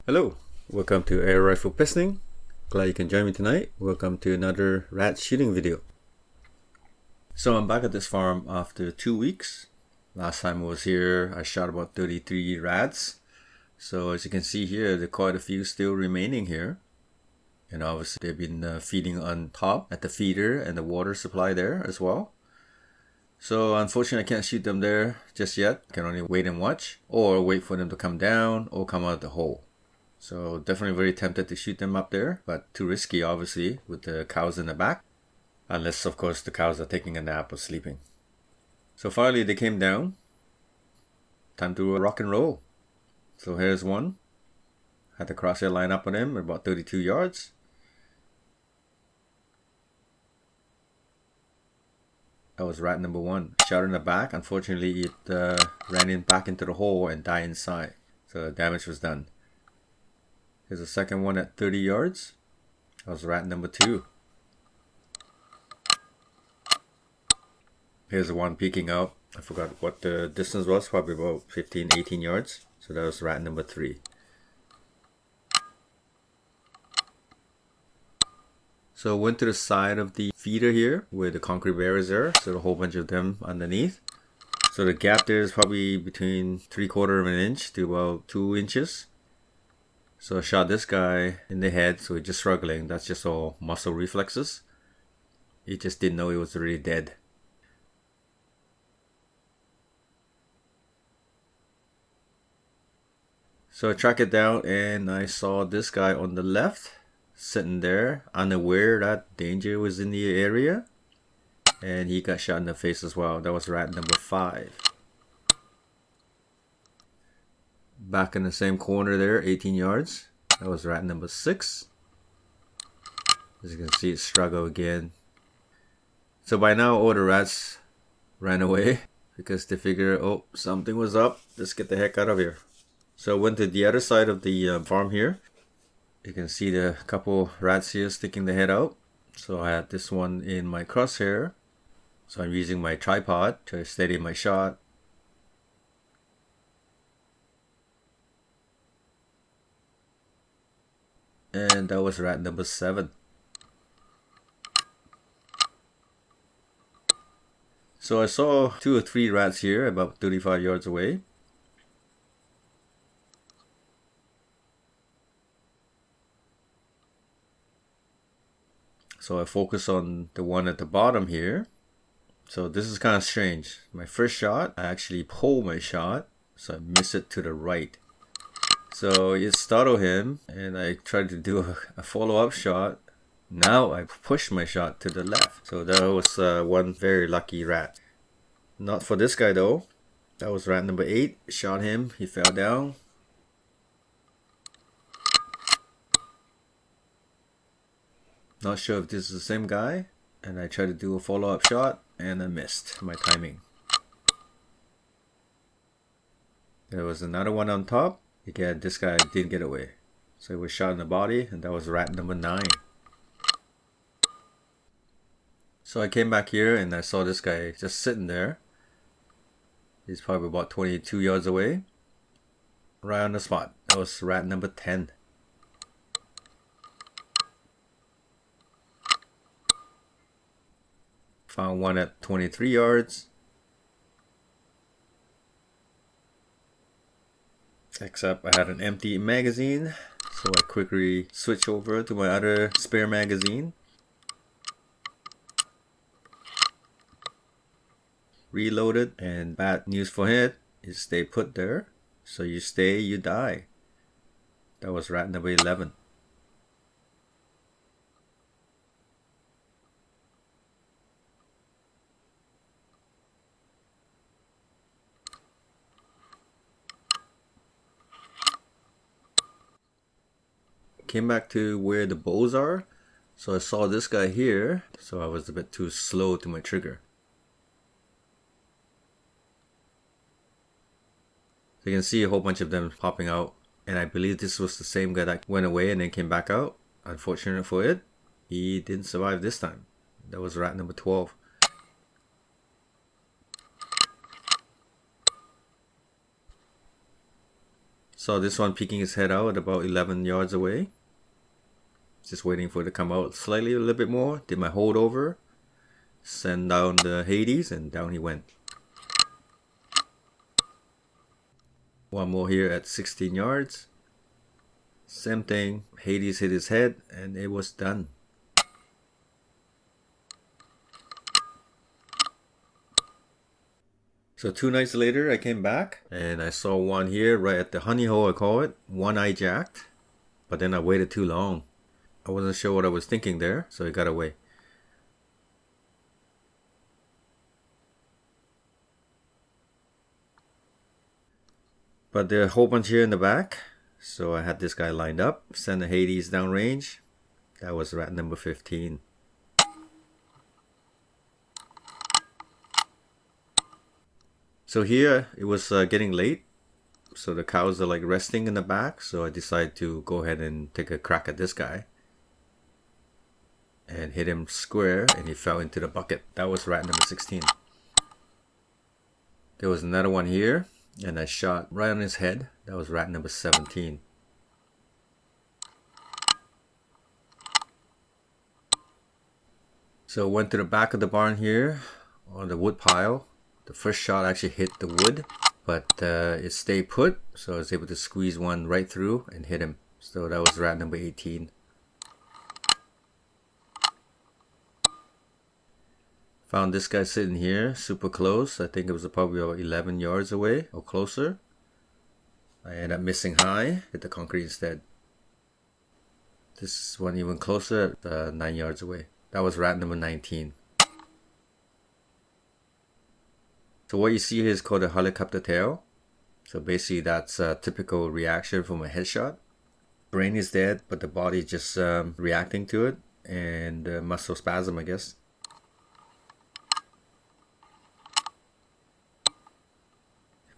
Hello, welcome to air rifle pistoning. Glad you can join me tonight. Welcome to another rat shooting video. So I'm back at this farm after 2 weeks. Last time I was here, I shot about 33 rats. So as you can see here, there are quite a few still remaining here. And obviously they've been feeding on top at the feeder and the water supply there as well. So unfortunately I can't shoot them there just yet. I can only wait and watch, or wait for them to come down or come out of the hole. So definitely very tempted to shoot them up there, but too risky obviously with the cows in the back. Unless of course the cows are taking a nap or sleeping. So finally they came down. Time to rock and roll. So here's one. Had the crosshair line up on him at about 32 yards. That was rat number one. Shot in the back. Unfortunately it ran in back into the hole and died inside. So the damage was done. Here's the second one at 30 yards. That was rat number two. Here's the one peeking out. I forgot what the distance was, probably about 15-18 yards. So that was rat number three. So I went to the side of the feeder here where the concrete barriers are. So a whole bunch of them underneath. So the gap there is probably between 3/4 of an inch to about 2 inches. So I shot this guy in the head, so he's just struggling. That's just all muscle reflexes. He just didn't know he was already dead. So I tracked it down and I saw this guy on the left sitting there, unaware that danger was in the area. And he got shot in the face as well. That was rat number 5. Back in the same corner there, 18 yards. That was rat number 6. As you can see, it struggled again. So by now, all the rats ran away because they figured, oh, something was up. Let's get the heck out of here. So I went to the other side of the farm here. You can see the couple rats here sticking the head out. So I had this one in my crosshair. So I'm using my tripod to steady my shot. And that was rat number 7. So I saw 2 or 3 rats here about 35 yards away. So I focus on the one at the bottom here. So this is kind of strange. My first shot, I actually pull my shot, so I miss it to the right. So it startled him, and I tried to do a follow-up shot. Now I pushed my shot to the left. So that was one very lucky rat. Not for this guy though. That was rat number 8. Shot him, he fell down. Not sure if this is the same guy. And I tried to do a follow-up shot, and I missed my timing. There was another one on top. Again, this guy didn't get away. So he was shot in the body, and that was rat number 9. So I came back here and I saw this guy just sitting there. He's probably about 22 yards away. Right on the spot. That was rat number 10. Found one at 23 yards. Except I had an empty magazine, so I quickly switched over to my other spare magazine. Reloaded, and bad news for him, it stayed put there. So you stay, you die. That was rat number 11. Came back to where the bows are. So I saw this guy here. So I was a bit too slow to my trigger. So you can see a whole bunch of them popping out. And I believe this was the same guy that went away and then came back out. Unfortunate for it, he didn't survive this time. That was rat number 12. Saw this one peeking his head out about 11 yards away. Just waiting for it to come out slightly a little bit more. Did my hold over, send down the Hades, and down he went. One more here at 16 yards. Same thing, Hades hit his head and it was done. So 2 nights later I came back and I saw one here right at the honey hole, I call it. One eye jacked, but then I waited too long. I wasn't sure what I was thinking there, so it got away. But there are a whole bunch here in the back, so I had this guy lined up, send the Hades downrange. That was rat number 15. So here it was getting late, so the cows are like resting in the back, so I decided to go ahead and take a crack at this guy and hit him square, and he fell into the bucket. That was rat number 16. There was another one here and I shot right on his head. That was rat number 17. So went to the back of the barn here on the wood pile. The first shot actually hit the wood, but it stayed put, so I was able to squeeze one right through and hit him. So that was rat number 18. Found this guy sitting here, super close. I think it was probably about 11 yards away or closer. I ended up missing high, hit the concrete instead. This one even closer at 9 yards away. That was rat number 19. So what you see here is called a helicopter tail. So basically that's a typical reaction from a headshot. Brain is dead, but the body is just reacting to it, and muscle spasm, I guess.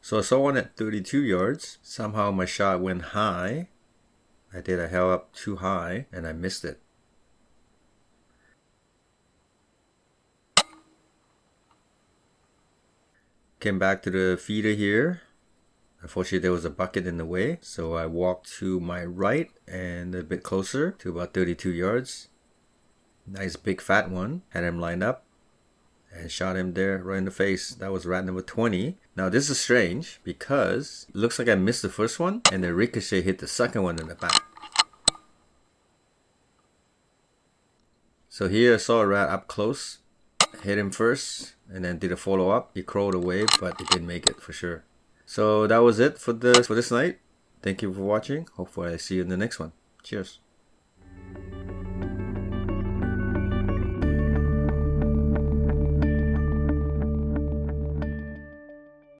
So I saw one at 32 yards. Somehow my shot went high. I held up too high and I missed it. Came back to the feeder here. Unfortunately there was a bucket in the way, so I walked to my right and a bit closer to about 32 yards. Nice big fat one. Had him lined up and shot him there right in the face. That was rat number 20. Now this is strange because it looks like I missed the first one and the ricochet hit the second one in the back. So here I saw a rat up close. Hit him first and then did a follow up. He crawled away, but he didn't make it for sure. So that was it for this night. Thank you for watching. Hopefully I see you in the next one. Cheers.